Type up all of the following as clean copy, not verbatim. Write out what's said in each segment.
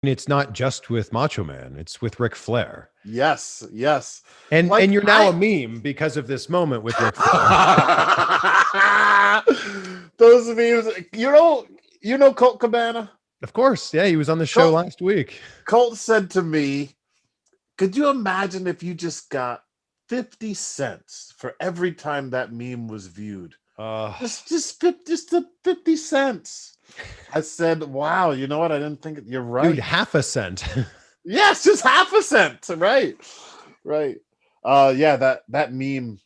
It's not just with Macho Man, it's with Ric Flair. Yes, yes. And Like you're now a meme because of this moment with Ric Flair. those memes. You know Colt Cabana? Of course. Yeah, he was on the show Colt, last week. Colt said to me, could you imagine if you just got 50 cents for every time that meme was viewed? Uh, Just the 50 cents. I said, wow, you know what? I didn't think you're dude, right. half a cent. Yes, just half a cent. Right. Right. Yeah, that meme.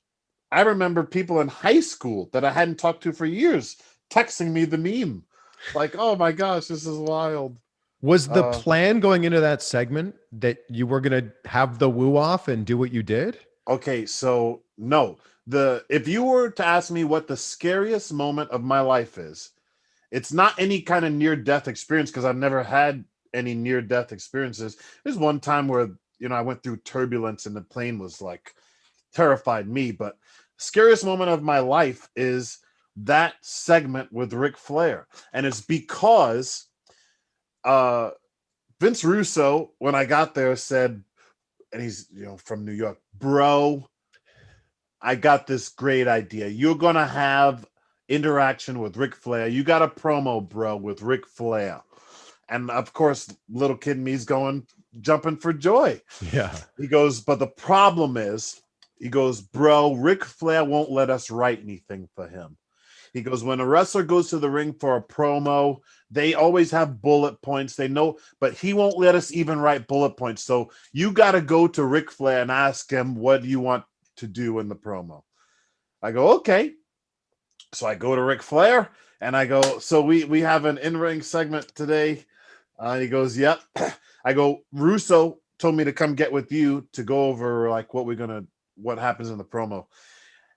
I remember people in high school that I hadn't talked to for years texting me the meme. Like, oh my gosh, this is wild. Was the Uh plan going into that segment that you were going to have the woo off and do what you did? okay, so no. The If you were to ask me what the scariest moment of my life is, it's not any kind of near death experience because I've never had any near death experiences. There's one time where I went through turbulence and the plane was like terrified me, but scariest moment of my life is that segment with Ric Flair. And it's because uh Vince Russo, when I got there, said, and he's from New York, bro, I got this great idea. You're gonna have interaction with Ric Flair. You got a promo, bro, with Ric Flair. And of course, little kid me's going jumping for joy. Yeah. He goes, but the problem is, he goes, bro, Ric Flair won't let us write anything for him. He goes, when a wrestler goes to the ring for a promo, they always have bullet points. They know, but he won't let us even write bullet points. So you got to go to Ric Flair and ask him, what do you want to do in the promo? I go, okay. So I go to Ric Flair and I go, so we have an in-ring segment today. He goes, yep. I go, Russo told me to come get with you to go over like what happens in the promo.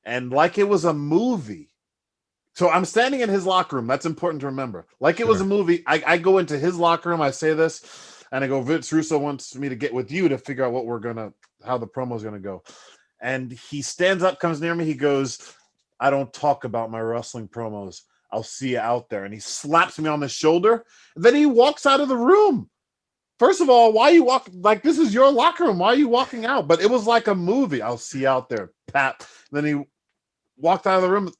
And like it was a movie. So I'm standing in his locker room. That's important to remember. Like it was a Sure. movie. I go into his locker room. I say this, and I go, Vince Russo wants me to get with you to figure out how the promo is gonna go. And he stands up, comes near me. He goes, I don't talk about my wrestling promos. I'll see you out there. And he slaps me on the shoulder. Then he walks out of the room. First of all, why you walk like this is your locker room? Why are you walking out? But it was like a movie. I'll see you out there, Pat. Then he walked out of the room.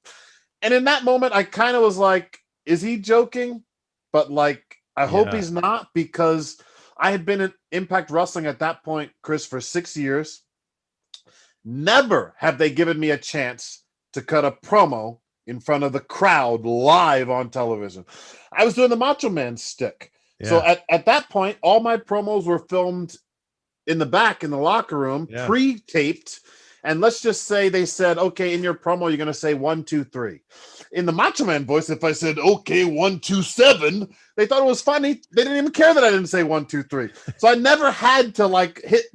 And in that moment, I kind of was like, is he joking? But like, I hope Yeah. he's not, because I had been in Impact Wrestling at that point, Chris, for 6 years. Never have they given me a chance to cut a promo in front of the crowd live on television. I was doing the Macho Man stick. So Yeah. at that point, all my promos were filmed in the back in the locker room, Yeah. pre-taped. And let's just say they said, okay, in your promo, you're going to say 1, 2, 3. In the Macho Man voice, if I said, okay, 1, 2, 7, they thought it was funny. They didn't even care that I didn't say 1, 2, 3. So I never had to like hit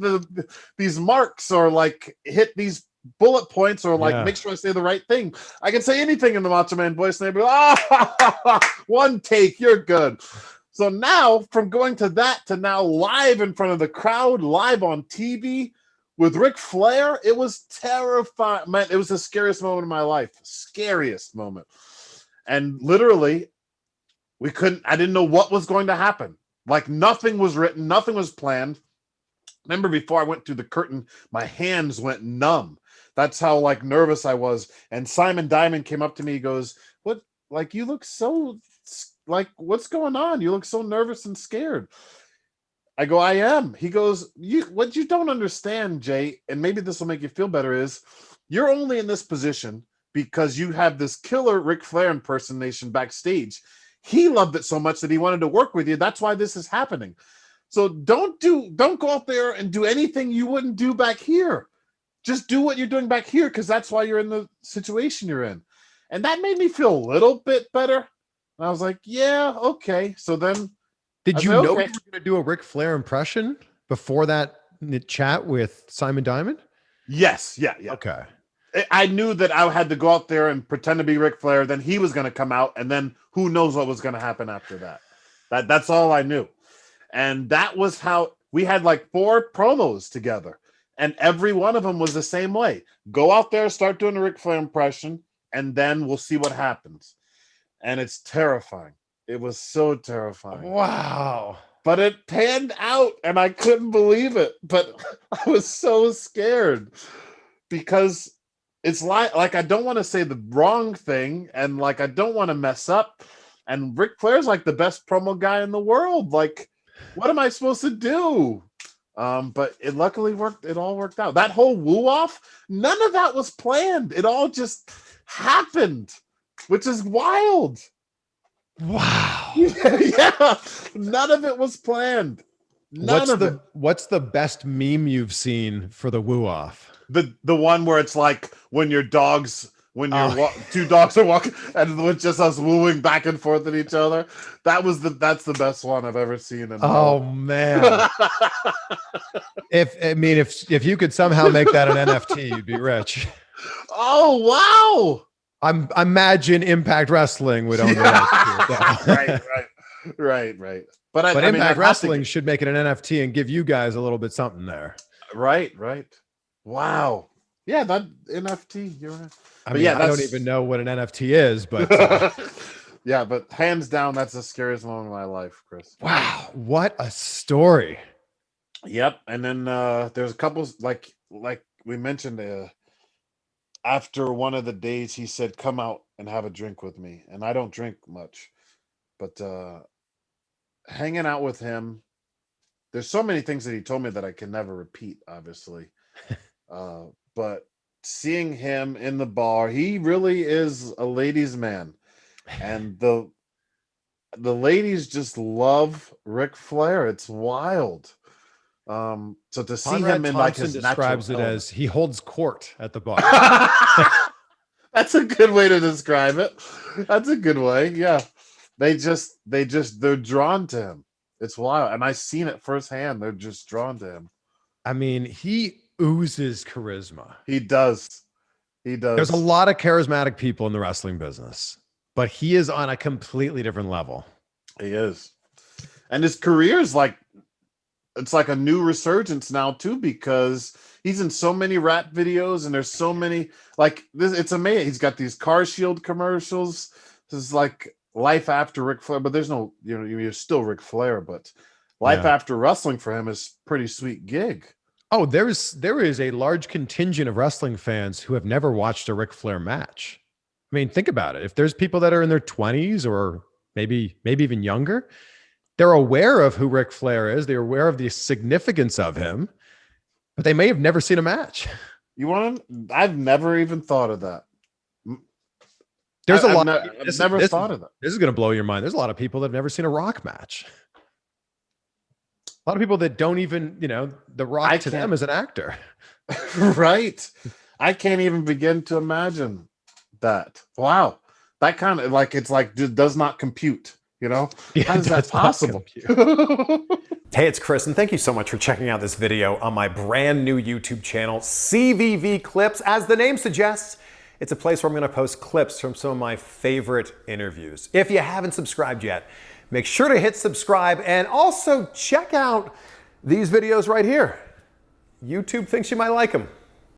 these marks or like hit these bullet points or like Yeah. make sure I say the right thing. I can say anything in the Macho Man voice and they'd be like, one take, you're good. So now, from going to that to now live in front of the crowd, live on TV with Ric Flair, it was terrifying. Man, it was the scariest moment of my life. Scariest moment. And literally, I didn't know what was going to happen. Like nothing was written, nothing was planned. Remember, before I went through the curtain, my hands went numb. That's how like nervous I was. And Simon Diamond came up to me. He goes, "What? Like you look so like what's going on? You look so nervous and scared." I go, "I am." He goes, What you don't understand, Jay, and maybe this will make you feel better, is you're only in this position because you have this killer Ric Flair impersonation backstage. He loved it so much that he wanted to work with you. That's why this is happening. So don't go out there and do anything you wouldn't do back here. Just do what you're doing back here because that's why you're in the situation you're in. And that made me feel a little bit better. And I was like, yeah, okay. So then I Did you said, know okay. you were going to do a Ric Flair impression before that chat with Simon Diamond? Yes, yeah, yeah. Okay. I knew that I had to go out there and pretend to be Ric Flair. Then he was going to come out, and then who knows what was going to happen after that. That's all I knew. And that was how we had like 4 promos together. And every one of them was the same way. Go out there, start doing a Ric Flair impression, and then we'll see what happens. And it's terrifying. It was so terrifying. Wow. but it panned out and I couldn't believe it. But I was so scared because it's like I don't want to say the wrong thing and like I don't want to mess up. And Ric Flair's like the best promo guy in the world. Like, what am I supposed to do? But it luckily worked. It all worked out. That whole woo off, none of that was planned. It all just happened, which is wild. Wow. Yeah, none of it was planned. What's the best meme you've seen for the woo off? The one where it's like when two dogs are walking and it's just us wooing back and forth at each other. That's the best one I've ever seen. Man. if you could somehow make that an NFT, you'd be rich. Oh wow. Imagine Impact Wrestling would own the rights to it. Right. But Impact Wrestling should make it an NFT and give you guys a little bit something there. Right. Wow. Yeah, that NFT. You're right. I don't even know what an NFT is, but yeah, but hands down, that's the scariest moment of my life, Chris. Wow, what a story. Yep. And then there's a couple like we mentioned. After one of the days, he said, "Come out and have a drink with me." And I don't drink much, but hanging out with him, there's so many things that he told me that I can never repeat, obviously. But seeing him in the bar, he really is a ladies' man, and the ladies just love Ric Flair. It's wild. So to see him in like his describes it as he holds court at the bar. That's a good way to describe it. That's a good way. Yeah. They're drawn to him. It's wild. And I've seen it firsthand. They're just drawn to him. I mean, he oozes charisma. He does. There's a lot of charismatic people in the wrestling business, but he is on a completely different level. He is. And his career is like, it's like a new resurgence now too, because he's in so many rap videos and there's so many like this. It's amazing. He's got these Car Shield commercials. This is like life after Ric Flair, but there's no, you're still Ric Flair, but life after wrestling for him is pretty sweet gig. Oh, there is a large contingent of wrestling fans who have never watched a Ric Flair match. I mean, think about it. If there's people that are in their 20s or maybe even younger, they're aware of who Ric Flair is. They're aware of the significance of him, but they may have never seen a match. I've never even thought of that. There's I've never thought of that. This is going to blow your mind. There's a lot of people that have never seen a Rock match. A lot of people that don't even, The Rock to them is an actor. Right. I can't even begin to imagine that. Wow. That kind of like, it's like, does not compute. How is that possible? Hey, it's Chris, and thank you so much for checking out this video on my brand new YouTube channel, CVV Clips. As the name suggests, it's a place where I'm going to post clips from some of my favorite interviews. If you haven't subscribed yet, make sure to hit subscribe and also check out these videos right here. YouTube thinks you might like them.